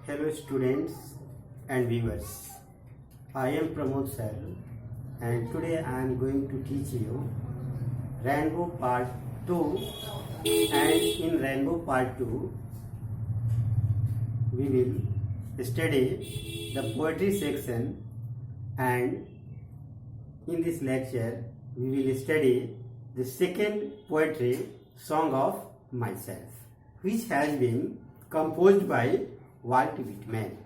Hello students and viewers. I am Pramod sir and today I am going to teach you Rainbow Part 2, and in Rainbow Part 2 we will study the poetry section, and in this lecture we will study the second poetry Song of Myself, which has been composed by Walt Whitman.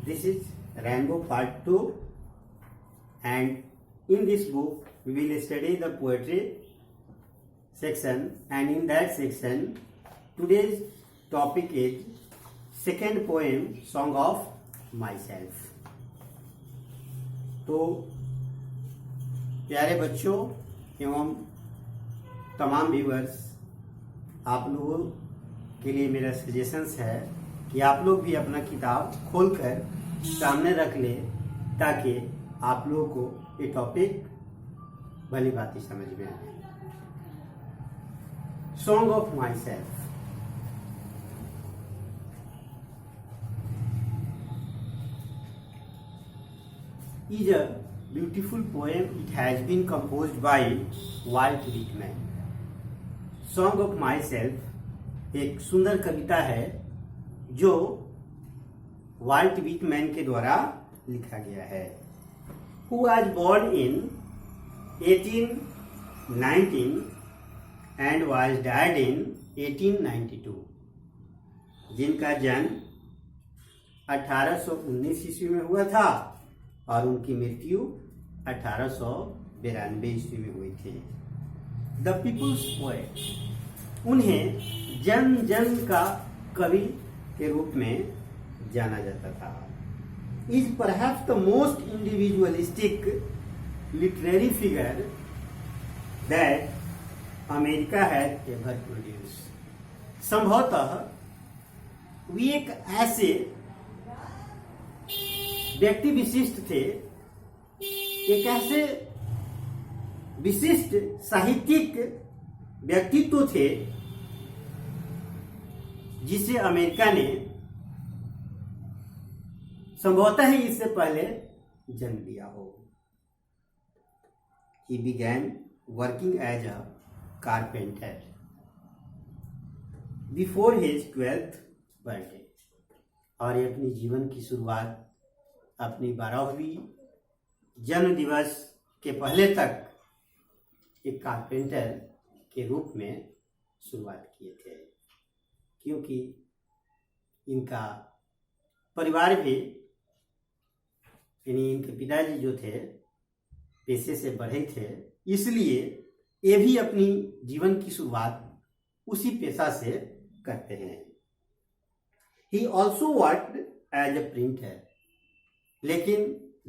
This is Rainbow Part 2, and in this book we will study the poetry section, and in that section today's topic is second poem Song of Myself. तो प्यारे बच्चों एवं तमाम viewers, आप लोगों के लिए मेरा सजेशंस है कि आप लोग भी अपना किताब खोलकर सामने रख ले, ताकि आप लोगों को ये टॉपिक भली भांति समझ में आए। Song of my self. is a beautiful poem. It has been composed by Walt Whitman. Song of Myself एक सुंदर कविता है जो वाल्ट विटमैन के द्वारा लिखा गया है। Who was born in 1819 and was died in 1892. जिनका जन्म 1819 ईस्वी में हुआ था और उनकी मृत्यु 1892 ईस्वी में हुई थी। द पीपुल्स पोएट, उन्हें जन जन का कवि के रूप में जाना जाता था। Is perhaps the most individualistic literary figure that America has ever produce. संभवतः वे एक ऐसे व्यक्ति विशिष्ट थे, एक ऐसे विशिष्ट साहित्यिक व्यक्तित्व थे जिसे अमेरिका ने संभवतः ही इससे पहले जन्म लिया हो। He began working as a carpenter before his 12th birthday, और ये अपनी जीवन की शुरुआत अपनी 12वीं जन्म दिवस के पहले तक एक कारपेंटर के रूप में शुरुआत किए थे, क्योंकि इनका परिवार भी, यानी इनके पिताजी जो थे पेशे से बढ़े थे, इसलिए ये भी अपनी जीवन की शुरुआत उसी पेशा से करते हैं। He also worked as a printer, लेकिन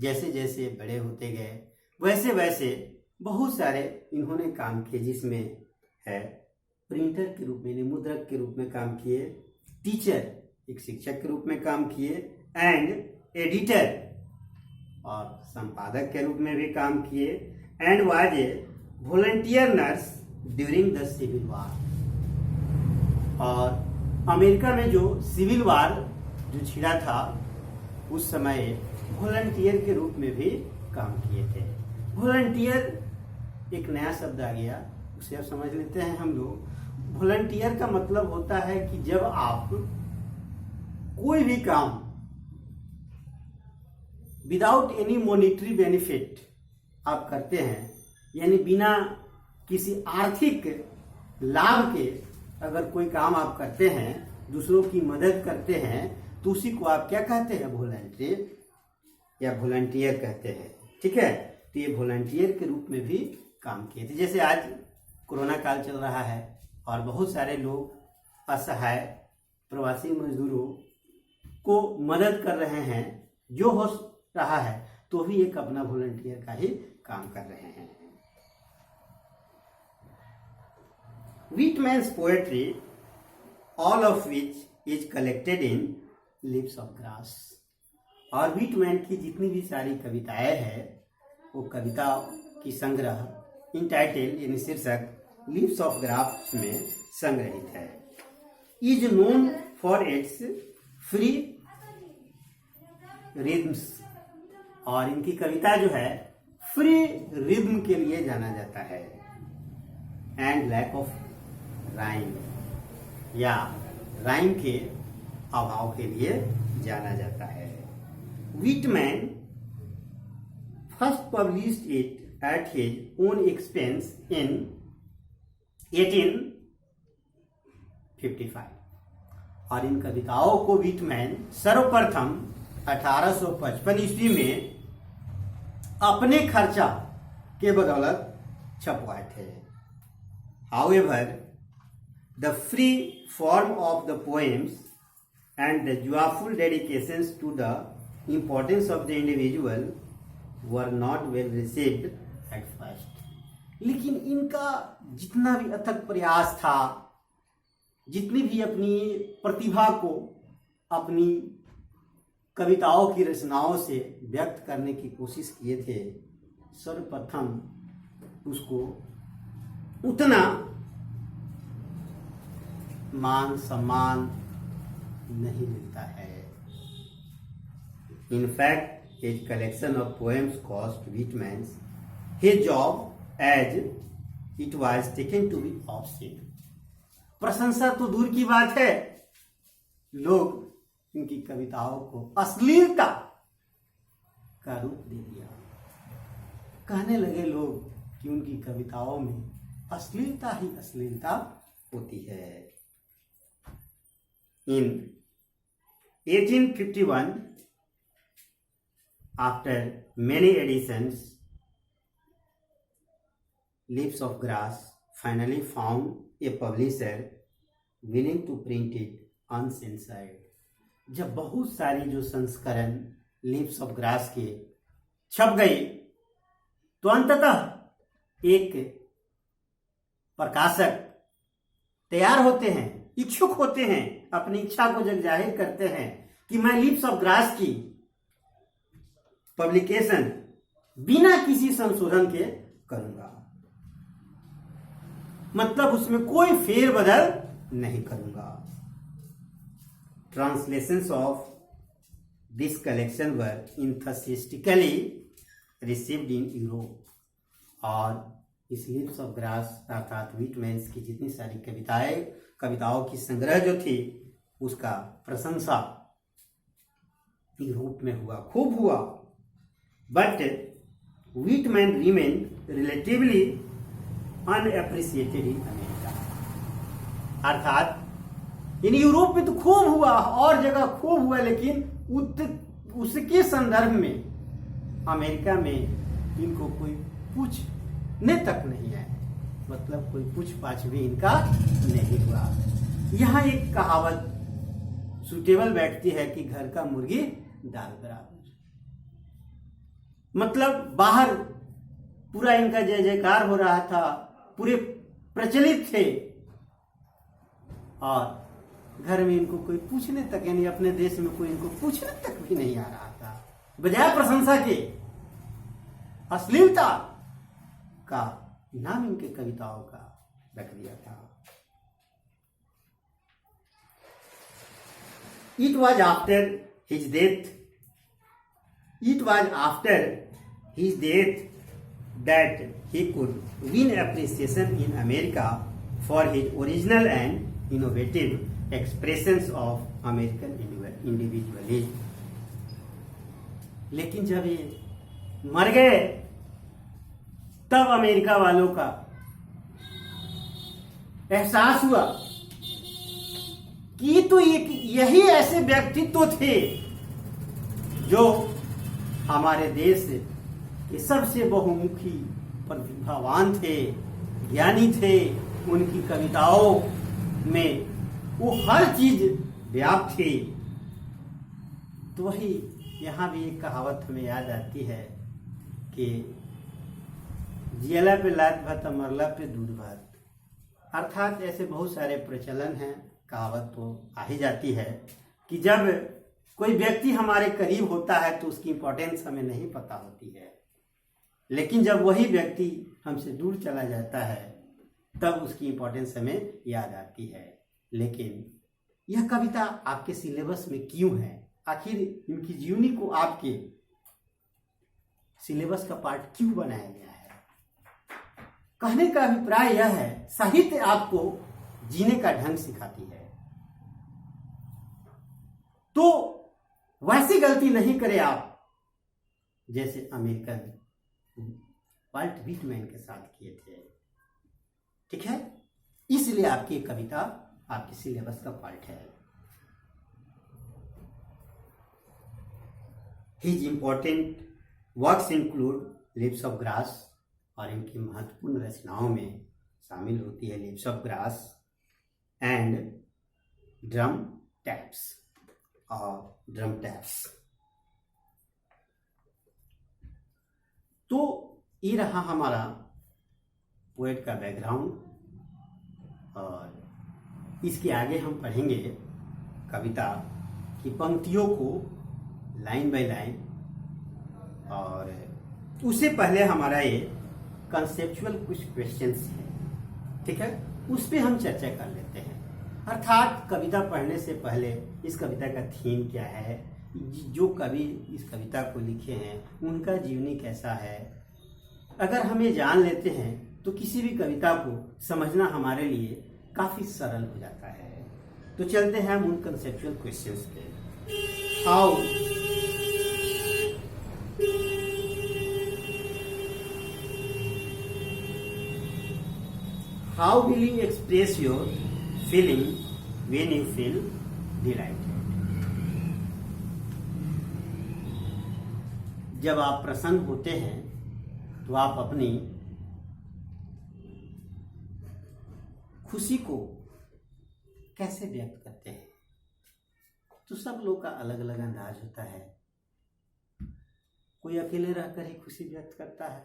जैसे जैसे बड़े होते गए वैसे वैसे बहुत सारे इन्होंने काम किए, जिसमें है प्रिंटर के रूप में, मुद्रक के रूप में काम किए, टीचर एक शिक्षक के रूप में काम किए, एंड एडिटर और संपादक के रूप में भी काम किए, and was a volunteer nurse during the civil war. और अमेरिका में जो सिविल वार जो छिड़ा था उस समय वॉलंटियर के रूप में भी काम किए थे। वॉलंटियर एक नया शब्द आ गया, उसे अब समझ लेते हैं हम लोग। वॉलंटियर का मतलब होता है कि जब आप कोई भी काम विदाउट एनी मॉनिटरी बेनिफिट आप करते हैं, यानी बिना किसी आर्थिक लाभ के अगर कोई काम आप करते हैं, दूसरों की मदद करते हैं, तो उसी को आप क्या कहते हैं? वॉलंटियर या वॉलंटियर कहते हैं। ठीक है, तो ये वॉलंटियर के रूप में भी काम किए थे। जैसे आज कोरोना काल चल रहा है और बहुत सारे लोग असहाय प्रवासी मजदूरों को मदद कर रहे हैं, जो हो रहा है तो भी एक अपना वॉलंटियर का ही काम कर रहे हैं। Whitman's poetry, all of which is collected in Leaves of Grass, और विटमैन की जितनी भी सारी कविताएं हैं वो कविता की संग्रह इंटाइटल यानी शीर्षक लीव्स ऑफ ग्रास में संग्रहित है। Is known for its free rhythms, और इनकी कविता जो है फ्री रिदम के लिए जाना जाता है, एंड लैक ऑफ राइम, या राइम के अभाव के लिए जाना जाता है। Whitman first published it at his own expense इन 1855, और इन कविताओं को व्हिटमैन सर्वप्रथम 1855 ईस्वी में अपने खर्चा के बदौलत छपवाए थे। However, the free form of the poems and the joyful dedications to the importance of the individual were not well received at first. लेकिन इनका जितना भी अथक प्रयास था, जितनी भी अपनी प्रतिभा को अपनी कविताओं की रचनाओं से व्यक्त करने की कोशिश किए थे, सर्वप्रथम उसको उतना मान सम्मान नहीं मिलता है। In fact, his collection of poems cost Whitman his job, as it was taken to be obscene. प्रशंसा तो दूर की बात है, लोग इनकी कविताओं को अश्लीलता का रूप दे दिया। कहने लगे लोग कि उनकी कविताओं में अश्लीलता ही अश्लीलता होती है। In 1851, after many editions, Leaves of Grass finally found a publisher willing to print it uncensored. जब बहुत सारी जो संस्करण लीव्स ऑफ ग्रास के छप गई, तो अंततः एक प्रकाशक तैयार होते हैं, इच्छुक होते हैं, अपनी इच्छा को जब जाहिर करते हैं कि मैं लीव्स ऑफ ग्रास की पब्लिकेशन बिना किसी संशोधन के करूंगा, मतलब उसमें कोई फेरबदल नहीं करूंगा। Translations of this collection were enthusiastically received in Europe, और इस लीव्स ऑफ ग्रास अर्थात व्हिटमैन की जितनी सारी कविताओं की संग्रह जो थी, उसका प्रशंसा यूरोप में हुआ, खूब हुआ। But Whitman remained relatively unappreciated in America, अर्थात इन यूरोप में तो खूब हुआ और जगह खूब हुआ, लेकिन उसके संदर्भ में अमेरिका में इनको कोई पूछने तक नहीं आए, मतलब कोई पूछ पाछ भी इनका नहीं हुआ। यहाँ एक कहावत सुटेबल बैठती है कि घर का मुर्गी दाल बराबर, मतलब बाहर पूरा इनका जय जयकार हो रहा था, पूरे प्रचलित थे, और घर में इनको कोई पूछने तक, यानी अपने देश में कोई इनको पूछने तक भी नहीं आ रहा था। बजाय प्रशंसा के अश्लीलता का नाम इनके कविताओं का रख दिया था। It was after his death that he could win appreciation in America for his original and innovative expressions of American individualism. लेकिन जब ये मर गए, तब अमेरिका वालों का एहसास हुआ कि तो यही ऐसे व्यक्तित्व थे जो हमारे देश के सबसे बहुमुखी प्रतिभावान थे, ज्ञानी थे। उनकी कविताओं में वो हर चीज व्याप्त थी। तो वही यहाँ भी एक कहावत हमें याद आती है कि जियला पे लात भात, मरला पे दूध भात, अर्थात ऐसे बहुत सारे प्रचलन हैं, कहावत तो आ ही जाती है कि जब कोई व्यक्ति हमारे करीब होता है तो उसकी इंपॉर्टेंस हमें नहीं पता होती है, लेकिन जब वही व्यक्ति हमसे दूर चला जाता है तब उसकी इंपॉर्टेंस हमें याद आती है। लेकिन यह कविता आपके सिलेबस में क्यों है? आखिर इनकी जीवनी को आपके सिलेबस का पार्ट क्यों बनाया गया है? कहने का अभिप्राय यह है, साहित्य आपको जीने का ढंग सिखाती है। तो वैसी गलती नहीं करे आप जैसे अमेरिकन वाल्ट व्हिटमैन के साथ किए थे। ठीक है, इसलिए आपकी कविता आपके सिलेबस का पार्ट है। His important works include leaves of grass, और इनकी महत्वपूर्ण रचनाओं में शामिल होती है leaves of grass and drum taps और ड्रम टैप्स। तो ये रहा हमारा पोएट का बैकग्राउंड, और इसके आगे हम पढ़ेंगे कविता की पंक्तियों को लाइन बाय लाइन, और उससे पहले हमारा ये कंसेप्चुअल कुछ क्वेश्चंस हैं। ठीक है, उस पर हम चर्चा कर लेते हैं। अर्थात कविता पढ़ने से पहले इस कविता का थीम क्या है, जो कवि इस कविता को लिखे हैं उनका जीवनी कैसा है। अगर हम ये जान लेते हैं तो किसी भी कविता को समझना हमारे लिए काफी सरल हो जाता है। तो चलते हैं हम उन कंसेप्चुअल क्वेश्चंस पे। How will you express your feeling when you feel delighted? जब आप प्रसन्न होते हैं तो आप अपनी खुशी को कैसे व्यक्त करते हैं? तो सब लोग का अलग अलग अंदाज होता है। कोई अकेले रहकर ही खुशी व्यक्त करता है,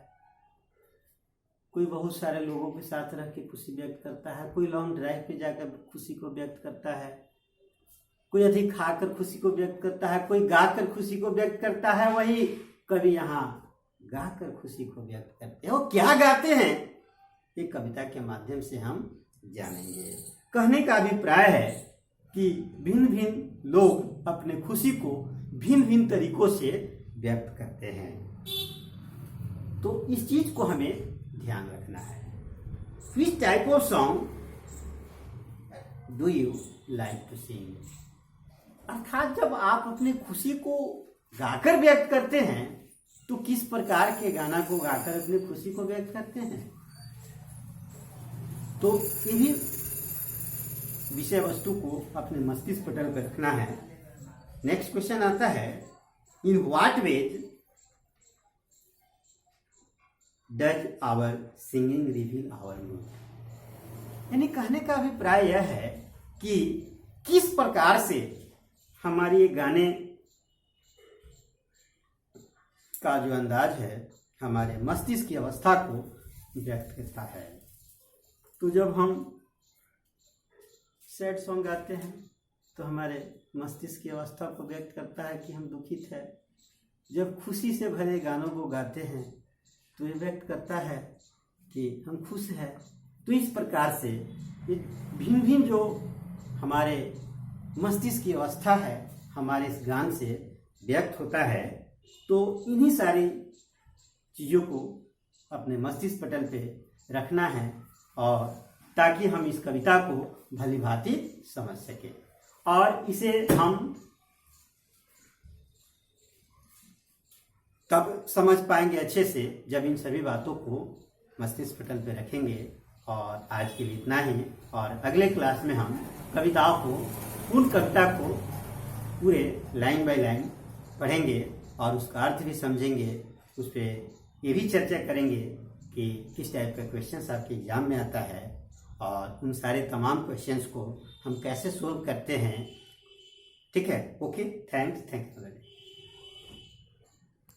कोई बहुत सारे लोगों के साथ रह के खुशी व्यक्त करता है, कोई लॉन्ग ड्राइव पे जाकर खुशी को व्यक्त करता है, कोई अधिक खाकर खुशी को व्यक्त करता है, कोई गाकर खुशी को व्यक्त करता है। वही कवि यहाँ गाकर खुशी को व्यक्त करते हैं। वो क्या गाते हैं ये कविता के माध्यम से हम जानेंगे। कहने का अभिप्राय है कि भिन्न भिन्न लोग अपने खुशी को भिन्न भिन्न तरीकों से व्यक्त करते हैं। तो इस चीज को हमें ध्यान रखना है। Which type of song do you like to sing? अर्थात जब आप अपनी खुशी को गाकर व्यक्त करते हैं तो किस प्रकार के गाना को गाकर अपनी खुशी को व्यक्त करते हैं? तो इन्हीं विषय वस्तु को अपने मस्तिष्क पटल पर रखना है। नेक्स्ट क्वेश्चन आता है, in what ways does our singing reveal our mood? यानी कहने का अभिप्राय यह है कि किस प्रकार से हमारी ये गाने का जो अंदाज है हमारे मस्तिष्क की अवस्था को व्यक्त करता है। तो जब हम सैड सॉन्ग गाते हैं तो हमारे मस्तिष्क की अवस्था को व्यक्त करता है कि हम दुखित है। जब खुशी से भरे गानों को गाते हैं तो ये व्यक्त करता है कि हम खुश हैं। तो इस प्रकार से भिन्न भिन्न जो हमारे मस्तिष्क की अवस्था है हमारे इस गान से व्यक्त होता है। तो इन्हीं सारी चीज़ों को अपने मस्तिष्क पटल पे रखना है, और ताकि हम इस कविता को भली भांति समझ सकें, और इसे हम तब समझ पाएंगे अच्छे से जब इन सभी बातों को मस्तिष्क पटल पे रखेंगे। और आज के लिए इतना ही, और अगले क्लास में हम कविताओं को, पूर्ण कविता को पूरे लाइन बाय लाइन पढ़ेंगे और उसका अर्थ भी समझेंगे। उस पर ये भी चर्चा करेंगे कि किस टाइप का क्वेश्चंस आपके एग्जाम में आता है, और उन सारे तमाम क्वेश्चंस को हम कैसे सोल्व करते हैं। ठीक है, ओके, थैंक्स।